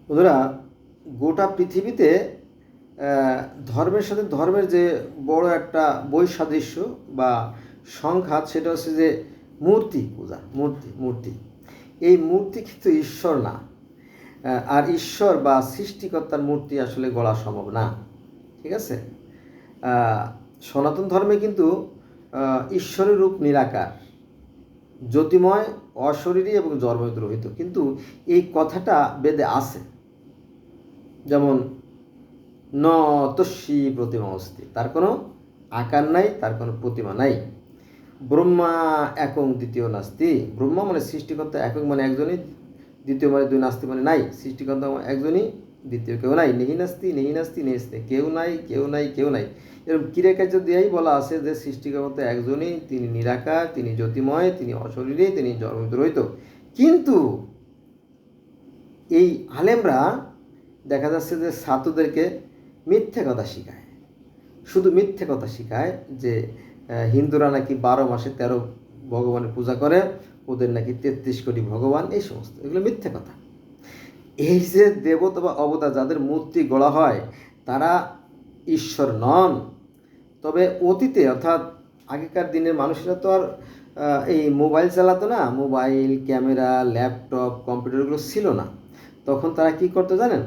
ওরা গোটা পৃথিবীতে ধর্মের সাথে ধর্মের যে বড় একটা বৈসাদৃশ্য বা সংঘাত, সেটা হচ্ছে যে মূর্তি পূজা। মূর্তি এই মূর্তি কিন্তু ঈশ্বর না। আর ঈশ্বর বা সৃষ্টিকর্তার মূর্তি আসলে গড়া সম্ভব না। ঠিক আছে? সনাতন ধর্মে কিন্তু ঈশ্বরের রূপ নিরাকার, জ্যোতিময়, অশরীরী এবং জড়বৎ রহিত। কিন্তু এই কথাটা বেদে আছে, যেমন ন তস্যি প্রতিমা অস্তি, তার কোনো আকার নাই, তার কোনো প্রতিমা নাই। ব্রহ্মা একং দ্বিতীয় নাস্তি, ব্রহ্মা মানে সৃষ্টিকর্তা, একক মানে একজনই, দ্বিতীয় মানে দুই, নাস্তি মানে নাই। সৃষ্টিকর্তা একজনই, দ্বিতীয় কেউ নাই। নেহি নাস্তি নেস্তে, কেউ নাই। এরকম ক্রিয়াকার্য দিয়েই বলা আছে যে সৃষ্টিকর্তা একজনই, তিনি নিরাকার, তিনি জ্যোতিময়, তিনি অশরীরী, তিনি জড়বৎ রহিত। কিন্তু এই আলেমরা দেখা যাচ্ছে যে ছাত্রদেরকে মিথ্যে কথা শেখায়, শুধু মিথ্যে কথা শেখায় যে হিন্দুরা নাকি 12 মাসে 13 ভগবানের পূজা করে, ওদের নাকি 33 কোটি ভগবান, এই সমস্ত, এগুলো মিথ্যে কথা। এই যে দেবতা বা অবতার যাদের মূর্তি গড়া হয়, তারা ঈশ্বর নন। তবে অতীতে, অর্থাৎ আগেকার দিনের মানুষেরা তো আর এই মোবাইল চালাতো না, মোবাইল, ক্যামেরা, ল্যাপটপ, কম্পিউটারগুলো ছিল না। তখন তারা কি করতো জানেন?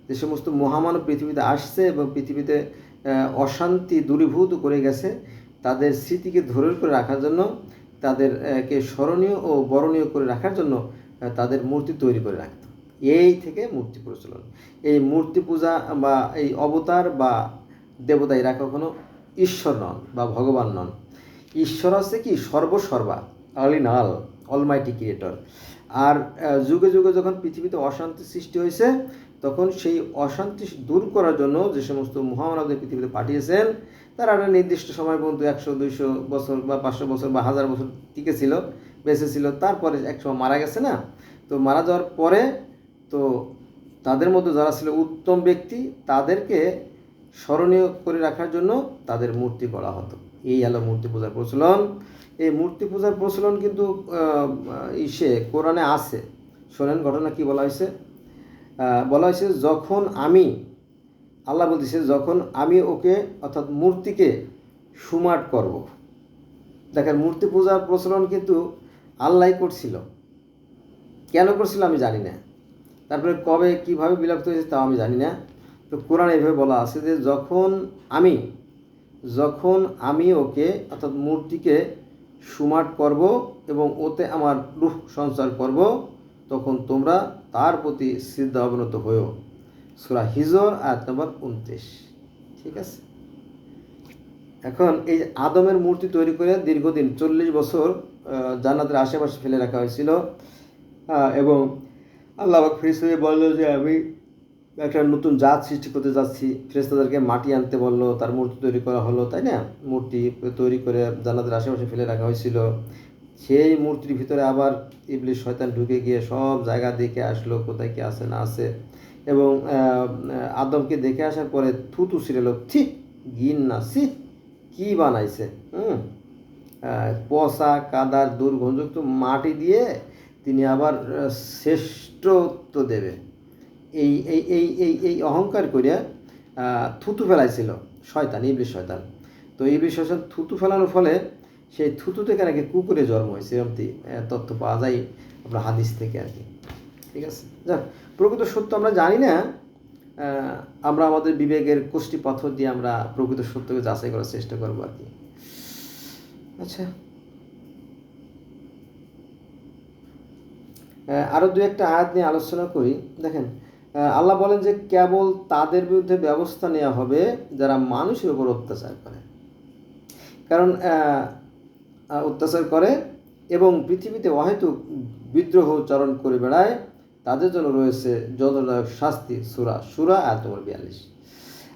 যে সমস্ত মহামানব পৃথিবীতে আসছে এবং পৃথিবীতে অশান্তি দূরীভূত করে গেছে, তাদের স্মৃতিকে ধরে করে রাখার জন্য, তাদেরকে স্মরণীয় ও বরণীয় করে রাখার জন্য তাদের মূর্তি তৈরি করে রাখত। এই থেকে মূর্তি প্রচলন। এই মূর্তি পূজা বা এই অবতার বা দেবতা, এরা কখনো ঈশ্বর নন বা ভগবান নন। ঈশ্বর হচ্ছে কি সর্বসর্বা, all in all, almighty creator. আর যুগে যুগে যখন পৃথিবীতে অশান্তি সৃষ্টি হয়েছে, তখন সেই অশান্তি দূর করার জন্য যে সমস্ত মহামানবদের পৃথিবীতে পাঠিয়েছেন, তারা একটা নির্দিষ্ট সময় পর্যন্ত 100-200 বছর বা 500 বছর বা 1000 বছর টিকেছিল, বেঁচে ছিল। তারপরে একসময় মারা গেছে না? তো মারা যাওয়ার পরে তো তাদের মধ্যে যারা ছিল উত্তম ব্যক্তি, তাদেরকে স্মরণীয় করে রাখার জন্য তাদের মূর্তি গড়া হতো। এই হলো মূর্তি পূজার প্রচলন। এই মূর্তি পূজার প্রচলন কিন্তু কোরআনে আছে। শোনেন ঘটনা কি বলা হয়েছে। বলা হয়েছে, যখন আমি, আল্লাহ বলতেছে, যখন আমি ওকে, অর্থাৎ মূর্তিকে সুমাট করব। দেখেন, মূর্তি পূজার প্রচলন কিন্তু আল্লাহ করছিল। কেন করছিল আমি জানি না, তারপরে কবে কিভাবে বিলুপ্ত হয়েছে তাও আমি জানি না। তো কোরআন এইভাবে বলা আছে যে যখন আমি ওকে, অর্থাৎ মূর্তিকে সুমাট করব এবং ওতে আমার রূহ সঞ্চার করব, তখন তোমরা তার প্রতি শ্রদ্ধা অবনত হয়েও। সূরা হিজর আয়াত নম্বর 29। ঠিক আছে? এখন এই আদমের মূর্তি তৈরি করে দীর্ঘদিন 40 বছর জান্নাতের আশেপাশে ফেলে রাখা হয়েছিল, এবং আল্লাহ ফিরিস্তা হয়ে বললো যে আমি একটা নতুন জাত সৃষ্টি করতে যাচ্ছি। ফেরেশতাদেরকে মাটি আনতে বললো, তার মূর্তি তৈরি করা হলো, তাই না? মূর্তি তৈরি করে জান্নাতের আশেপাশে ফেলে রাখা হয়েছিল। সেই মূর্তির ভিতরে আবার ইবলিস শয়তান ঢুকে গিয়ে সব জায়গা দেখে আসলো, কোথায় কি আছে না আছে, এবং আদমকে দেখে আসার পরে থুতু ছিঁড়েলো, ঠিক ঘিন না, সি কী বানাইছে, পচা কাদার দুর্গন্ধযুক্ত মাটি দিয়ে তিনি আবার শ্রেষ্ঠত্ব দেবে, এই এই এই এই এই অহংকার করিয়া থুতু ফেলাইছিল শয়তান, ইবলিস শয়তান। তো ইবলিস শয়তান থুতু ফেলানোর ফলে সেই থুতু থেকে নাকি কুকুরে জন্ম হয়েছে, এরকমটি তথ্য পাওয়া যায় আপনার হাদিস থেকে আর কি। ঠিক আছে? যাক, প্রকৃত সত্য আমরা জানি না, আমরা আমাদের বিবেকের কোষ্ঠী পাথর দিয়ে আমরা প্রকৃত সত্যকে যাচাই করার চেষ্টা করবো আর কি। আচ্ছা, আরও দু একটা আয়াত নিয়ে আলোচনা করি। দেখেন, আল্লাহ বলেন যে কেবল তাদের বিরুদ্ধে ব্যবস্থা নেওয়া হবে যারা মানুষের উপর অত্যাচার করে। কারণ অত্যাচার করে এবং পৃথিবীতে অহেতুক বিদ্রোহ চরণ করে বেড়ায়, তাদের জন্য রয়েছে যন্ত্রণাদায়ক শাস্তি। সূরা আয়াত নম্বর 42।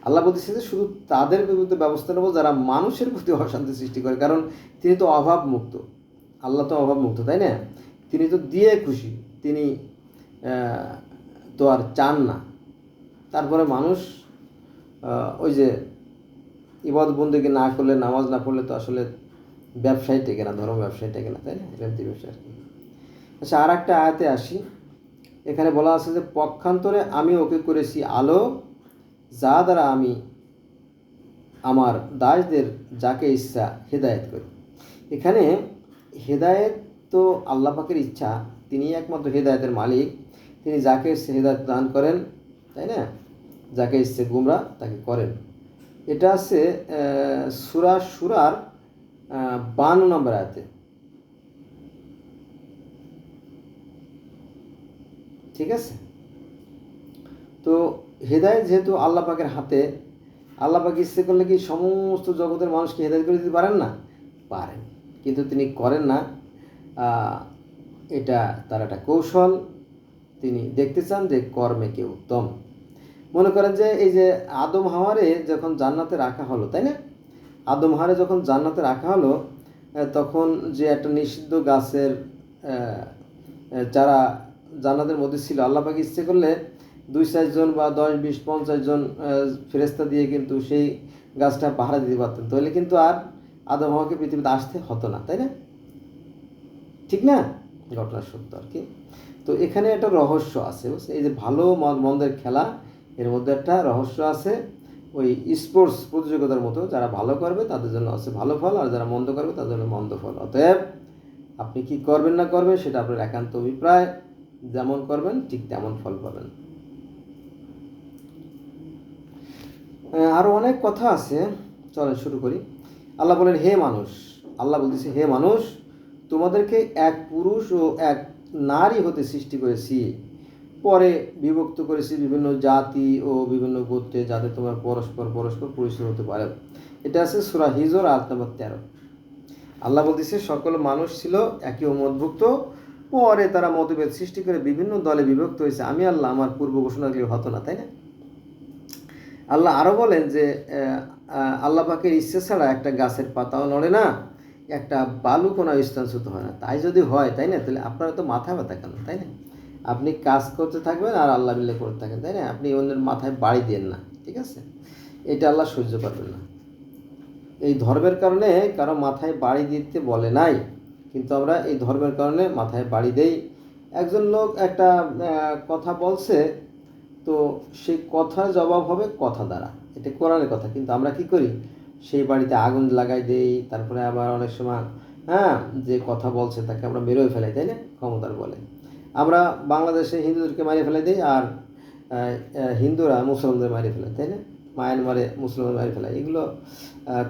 আল্লাহ বলতেছে যে শুধু তাদের বিরুদ্ধে ব্যবস্থা নেব যারা মানুষের প্রতি অশান্তি সৃষ্টি করে। কারণ তিনি তো অভাব মুক্ত, আল্লাহ তো অভাব মুক্ত, তাই না? তিনি তো দিয়ে খুশি, তিনি তো আর চান না। তারপরে মানুষ ওই যে ইবাদত বন্দেগী না করলে, নামাজ না পড়লে তো আসলে ব্যবসায় টেকে না, ধর্ম ব্যবসায় টেকে না, তাই না? এরকম ব্যবসা আর কি। আচ্ছা, আর একটা আয়াতে আসি। এখানে বলা আছে যে পক্ষান্তরে আমি ওকে করেছি আলো, যা দ্বারা আমি আমার দাসদের যাকে ইচ্ছা হেদায়েত করি। এখানে হেদায়েত তো আল্লাহ পাকের ইচ্ছা, তিনি একমাত্র হেদায়েতের মালিক, তিনি যাকে ইচ্ছে হেদায়েত দান করেন, তাই না? যাকে ইচ্ছে গুমরা তাকে করেন। এটা আছে সুরার 52 নম্বর আয়াতে, ঠিক আছে? তো হেদায়েত যেহেতু আল্লাহ পাকের হাতে, আল্লাহ পাক ইচ্ছে করলে কি সমস্ত জগতের মানুষকে হেদায়েত করে দিতে পারেন না? পারেন, কিন্তু তিনি করেন না। এটা তার একটা কৌশল, তিনি দেখতে চান যে কর্মে কে উত্তম। মনে করেন যে এই যে আদম হাওয়ারে যখন জান্নাতে রাখা হলো, তাই না? আদম হাওয়ারে যখন জান্নাতে রাখা হলো, তখন যে একটা নিষিদ্ধ গাছের যারা জান্নাতের মধ্যে ছিল, আল্লাহ পাক ইচ্ছে করলে 2-4 জন বা 10, 20, 50 জন ফেরেস্তা দিয়ে কিন্তু সেই গাছটা পাহারা দিতে পারতেন, তাহলে কিন্তু আর আদম হাওয়াকে পৃথিবীতে আসতে হতো না, তাই না? ঠিক না? ঘটনা সত্য আর কি। তো এখানে একটা রহস্য আছে, এই যে ভালো মন্দের খেলা, এর মধ্যে একটা রহস্য আছে। ওই স্পোর্টস প্রতিযোগিতার মতো, যারা ভালো করবে তাদের জন্য আছে ভালো ফল, আর যারা মন্দ করবে তাদের জন্য মন্দ ফল। অতএব আপনি কি করবেন না করবেন সেটা আপনার একান্ত অভিপ্রায়, যেমন করবেন ঠিক তেমন ফল পাবেন। আরও অনেক কথা আছে, চলেন শুরু করি। আল্লাহ বলেন, হে মানুষ, আল্লাহ বলতেছে, হে মানুষ, তোমাদেরকে এক পুরুষ ও এক নারী হতে সৃষ্টি করেছি, পরে বিভক্ত করেছি বিভিন্ন জাতি ও বিভিন্ন গোত্রে, যাতে তোমরা পরস্পর পরিচয় হতে পারে। এটা আছে সূরা হিজর আয়াত নম্বর 13। আল্লাহ বলতেছে সকল মানুষ ছিল একই উম্মতভুক্ত, পরে তারা মতভেদ সৃষ্টি করে বিভিন্ন দলে বিভক্ত হয়েছে। আমি আল্লাহ আমার পূর্ব ঘোষণা দিলে হতো না, তাই না? আল্লাহ আরও বলেন যে আল্লাহ পাকের ইচ্ছে ছাড়া একটা গাছের পাতাও নড়ে না, একটা বালু কোনো স্থানচ্যুত হয় না। তাই যদি হয়, তাই না, তাহলে আপনারা তো মাথা ব্যথা কেন, তাই না? আপনি কাজ করতে থাকবেন আর আল্লাহ মিলে করতে থাকেন, তাই না? আপনি অন্যের মাথায় বাড়ি দেন না, ঠিক আছে? এটা আল্লাহ সহ্য করবেন না। এই ধর্মের কারণে কারো মাথায় বাড়ি দিতে বলে নাই, কিন্তু আমরা এই ধর্মের কারণে মাথায় বাড়ি দেই। একজন লোক একটা কথা বলছে, তো সেই কথার জবাব হবে কথা দ্বারা, এটা কোরআনের কথা, কিন্তু আমরা কি করি, সেই বাড়িতে আগুন লাগাই দেই, তারপরে আবার অনেক সময় যে কথা বলছে তাকে আমরা মেরেও ফেলাই, তাই না, ক্ষমতার বলে। আমরা বাংলাদেশে হিন্দুদেরকে মারিয়ে ফেলাই দিই, আর হিন্দুরা মুসলমানদের মারিয়ে ফেলে, তাই না? মায়ানমারে মুসলমান মারিয়ে ফেলে। এগুলো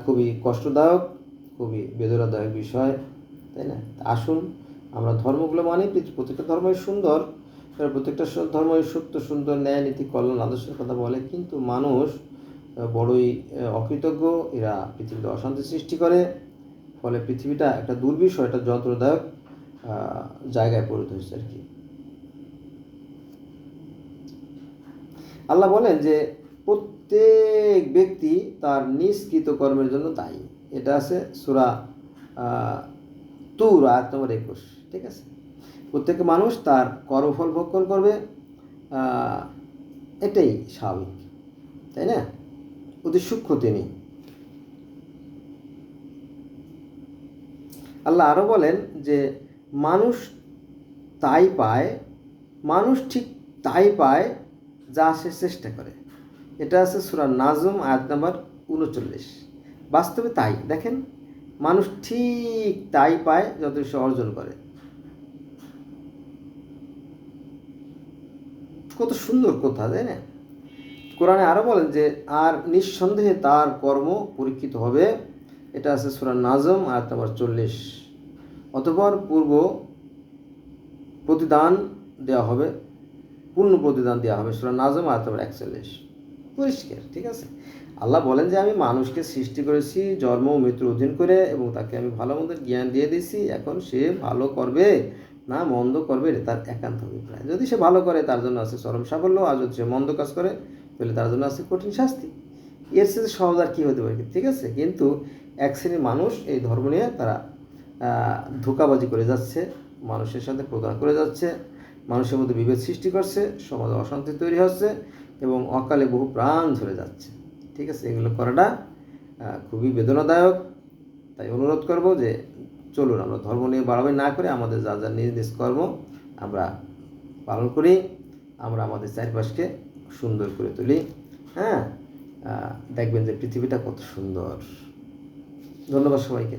খুবই কষ্টদায়ক, খুবই বেদনাদায়ক বিষয়, তাই না? আসুন আমরা ধর্মগুলো মানি, প্রত্যেকটা ধর্মই সুন্দর, প্রত্যেকটা ধর্মই সত্য, সুন্দর, ন্যায়, নীতি, কল্যাণ, আদর্শের কথা বলে, কিন্তু মানুষ বড়ই অকৃতজ্ঞ। এরা পৃথিবীতে অশান্তি সৃষ্টি করে, ফলে পৃথিবীটা একটা দুর্বিষহ, একটা যন্ত্রদায়ক জায়গায় পরিণত হয়েছে আর কি। আল্লাহ বলেন যে প্রত্যেক ব্যক্তি তার নিজ কৃতকর্মের জন্য দায়ী। এটা আছে সূরা তুর আয়াত নম্বর 21, ঠিক আছে? প্রত্যেক মানুষ তার কর্মফল ভক্ষণ করবে, এটাই স্বাভাবিক, তাই না? অতি সূক্ষ্ম তিনি। আল্লাহ আরও বলেন যে মানুষ তাই পায়, মানুষ ঠিক তাই পায় যা সে চেষ্টা করে। এটা আছে সূরা নাজম আয়াত নম্বর 39। বাস্তবে তাই, দেখেন, মানুষ ঠিক তাই পায় যত সে অর্জন করে। কত সুন্দর কথা, তাই না? কোরআনে আরও বলেন যে আর নিঃসন্দেহে তার কর্ম পরীক্ষিত হবে। এটা আছে সূরা নাজম আয়াত নম্বর 40। অতঃপর প্রতিদান দেওয়া হবে, পূর্ণ প্রতিদান দেওয়া হবে। সূরা নাজম আয়াত নম্বর 41, পরিষ্কার, ঠিক আছে? আল্লাহ বলেন যে আমি মানুষকে সৃষ্টি করেছি জন্ম ও মৃত্যুর অধীন করে, এবং তাকে আমি ভালো মন্দের জ্ঞান দিয়ে দিয়েছি। এখন সে ভালো করবে না মন্দ করবে এটা তার একান্ত অভিপ্রায়। যদি সে ভালো করে তার জন্য আছে চরম সাফল্য, আর যদি সে মন্দ কাজ করে তাহলে তার জন্য আছে কঠিন শাস্তি। এর সাথে সহজ আর কী হতে পারে, ঠিক আছে? কিন্তু এক শ্রেণীর মানুষ এই ধর্ম নিয়ে তারা ধোঁকাবাজি করে যাচ্ছে, মানুষের সাথে প্রতারণা করে যাচ্ছে, মানুষের মধ্যে বিভেদ সৃষ্টি করছে, সমাজে অশান্তি তৈরি হচ্ছে, এবং অকালে বহু প্রাণ ঝরে যাচ্ছে, ঠিক আছে? এগুলো করাটা খুবই বেদনাদায়ক। তাই অনুরোধ করব যে চলুন আমরা ধর্ম নিয়ে বাড়াবাড়ি না করে আমাদের যা যা নিজ নিজ কর্ম আমরা পালন করি, আমরা আমাদের চারপাশকে সুন্দর করে তুলি। হ্যাঁ, দেখবেন যে পৃথিবীটা কত সুন্দর। ধন্যবাদ সবাইকে।